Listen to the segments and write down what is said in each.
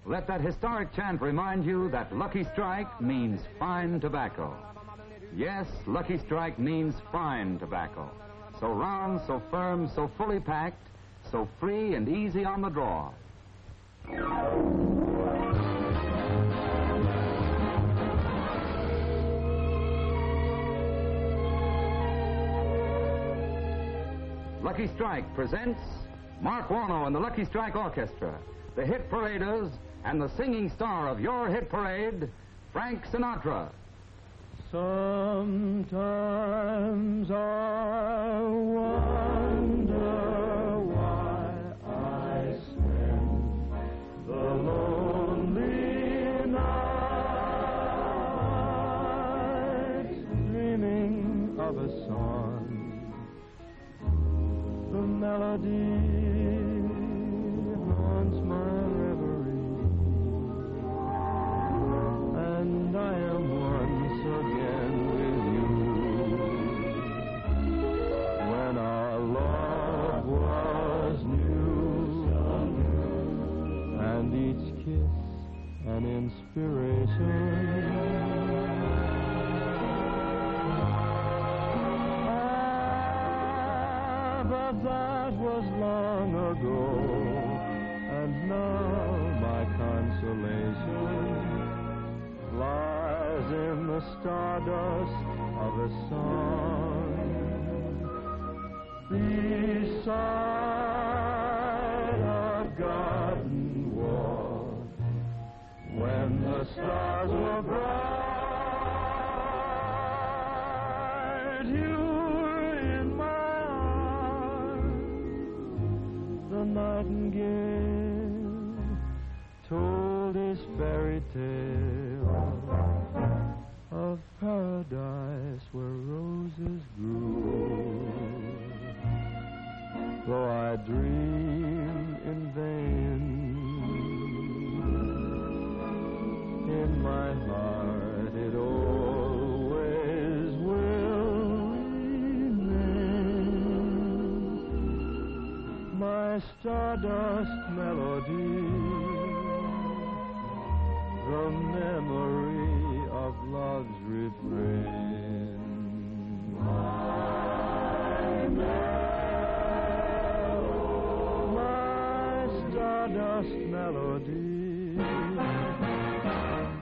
Let that historic chant remind you that Lucky Strike means fine tobacco. Yes, Lucky Strike means fine tobacco. So round, so firm, so fully packed, so free and easy on the draw. Lucky Strike presents Mark Warno and the Lucky Strike Orchestra, the hit paraders, and the singing star of your hit parade, Frank Sinatra. Sometimes I wonder why I spend the lonely nights dreaming of a song. The melody haunts my reverie, and I am once again with you. When our love was new, and each kiss an inspiration. But that was long ago, and now my consolation lies in the stardust of a song beside a garden wall when the stars were bright. You were in my arms. The nightingale told his fairy tale of paradise where roses grew. Though I dream in vain, in my heart it always will remain. My stardust melody, the memory of love's refrain. My stardust melody,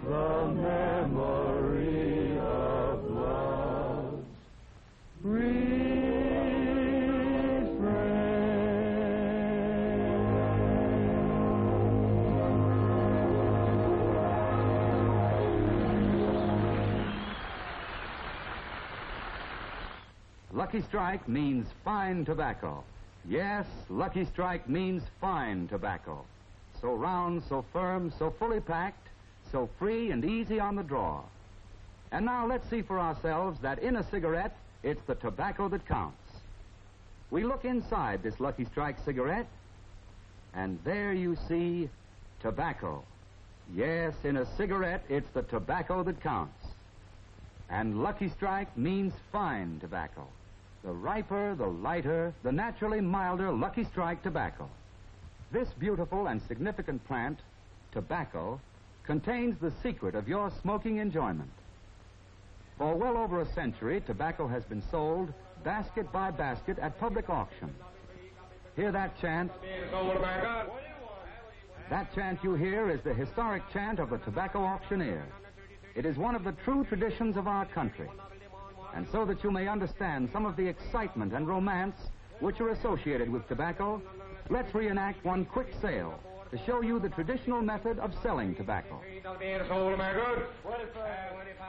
the memory of love's Lucky Strike means fine tobacco. Yes, Lucky Strike means fine tobacco. So round, so firm, so fully packed, so free and easy on the draw. And now let's see for ourselves that in a cigarette, it's the tobacco that counts. We look inside this Lucky Strike cigarette, and there you see tobacco. Yes, in a cigarette, it's the tobacco that counts. And Lucky Strike means fine tobacco. The riper, the lighter, the naturally milder Lucky Strike tobacco. This beautiful and significant plant, tobacco, contains the secret of your smoking enjoyment. For well over a century, tobacco has been sold basket by basket at public auction. Hear that chant? That chant you hear is the historic chant of the tobacco auctioneer. It is one of the true traditions of our country. And so that you may understand some of the excitement and romance which are associated with tobacco, let's reenact one quick sale to show you the traditional method of selling tobacco.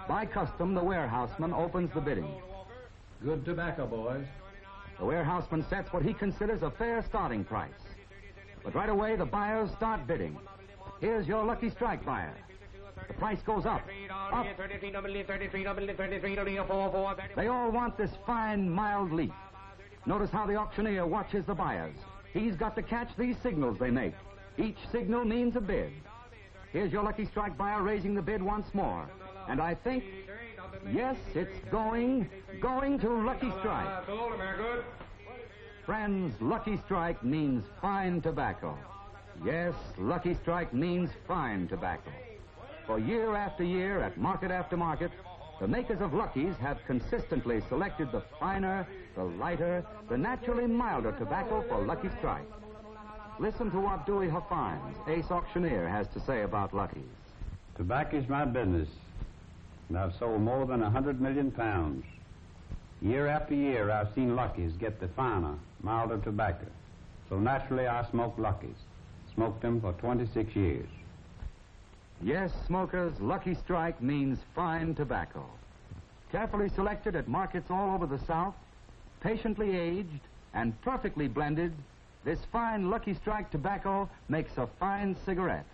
By custom, the warehouseman opens the bidding. Good tobacco, boys. The warehouseman sets what he considers a fair starting price. But right away, the buyers start bidding. Here's your Lucky Strike buyer. The price goes up, up. They all want this fine, mild leaf. Notice how the auctioneer watches the buyers. He's got to catch these signals they make. Each signal means a bid. Here's your Lucky Strike buyer raising the bid once more. And I think Yes, it's going to Lucky Strike. Friends, Lucky Strike means fine tobacco. Yes, Lucky Strike means fine tobacco. For year after year, at market after market, the makers of Luckies have consistently selected the finer, the lighter, the naturally milder tobacco for Lucky Strike. Listen to what Dewey Huffines, ace auctioneer, has to say about Luckies. Tobacco's my business, and I've sold more than 100 million pounds. Year after year, I've seen Luckies get the finer, milder tobacco. So naturally, I smoke Luckies. Smoked them for 26 years. Yes, smokers, Lucky Strike means fine tobacco. Carefully selected at markets all over the South, patiently aged, and perfectly blended, this fine Lucky Strike tobacco makes a fine cigarette.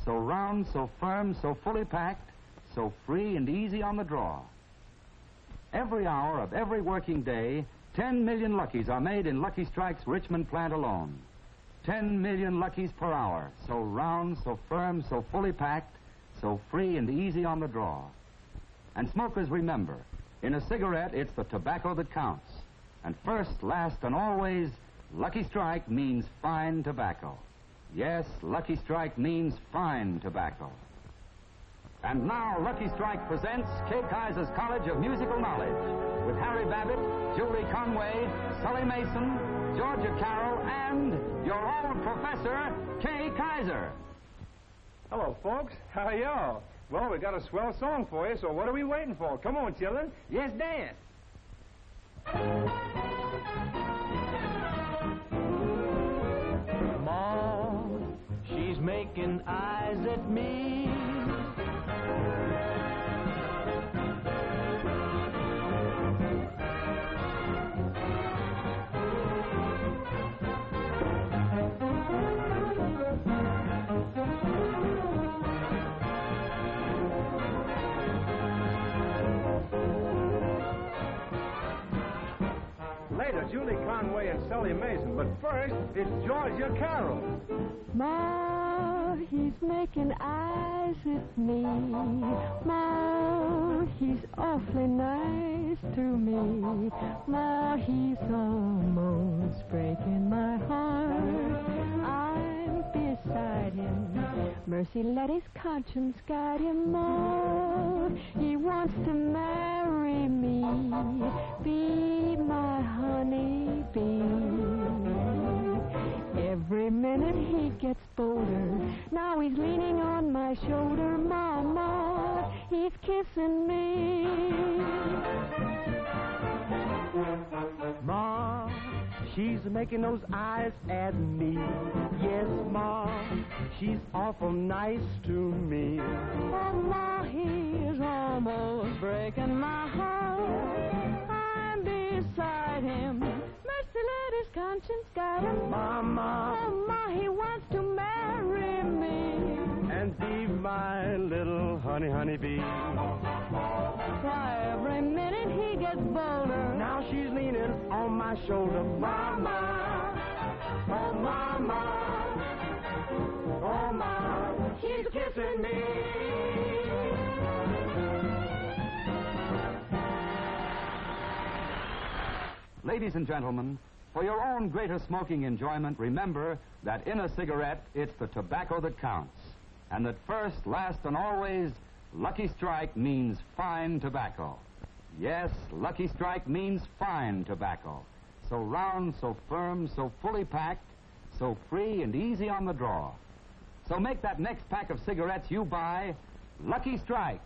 So round, so firm, so fully packed, so free and easy on the draw. Every hour of every working day, 10 million Luckies are made in Lucky Strike's Richmond plant alone. 10 million Luckies per hour, so round, so firm, so fully packed, so free and easy on the draw. And smokers, remember, in a cigarette, it's the tobacco that counts. And first, last, and always, Lucky Strike means fine tobacco. Yes, Lucky Strike means fine tobacco. And now, Lucky Strike presents Kay Kaiser's College of Musical Knowledge with Harry Babbitt, Julie Conway, Sully Mason, Georgia Carroll, and your old professor, Kay Kaiser. Hello, folks. How are y'all? Well, we got a swell song for you, so what are we waiting for? Come on, children. Yes, dance. Mom, she's making eyes at me. Later, Julie Conway and Sully Mason, but first, it's Georgia Carroll. Ma, he's making eyes at me. Ma, he's awfully nice to me. Ma, he's almost breaking my heart. I'm beside him. Mercy, let his conscience guide him more. He wants to marry me, be my honey bee. Every minute he gets bolder. Now he's leaning on my shoulder. Mama, he's kissing me. Ma, she's making those eyes at me. Yes, Ma, she's awful nice to me. Oh, Ma, he's almost breaking my heart. I'm beside him. Mercy, let his conscience guide him. Mama, Oh, Ma, he wants to marry me. and be my little honey bee. Why, every minute he gets bolder. Now she's leaning on my shoulder. Mama, oh Mama, oh Mama, she's kissing me. Ladies and gentlemen, for your own greater smoking enjoyment, remember that in a cigarette, it's the tobacco that counts. And that first, last, and always, Lucky Strike means fine tobacco. Yes, Lucky Strike means fine tobacco. So round, so firm, so fully packed, so free and easy on the draw. So make that next pack of cigarettes you buy Lucky Strike.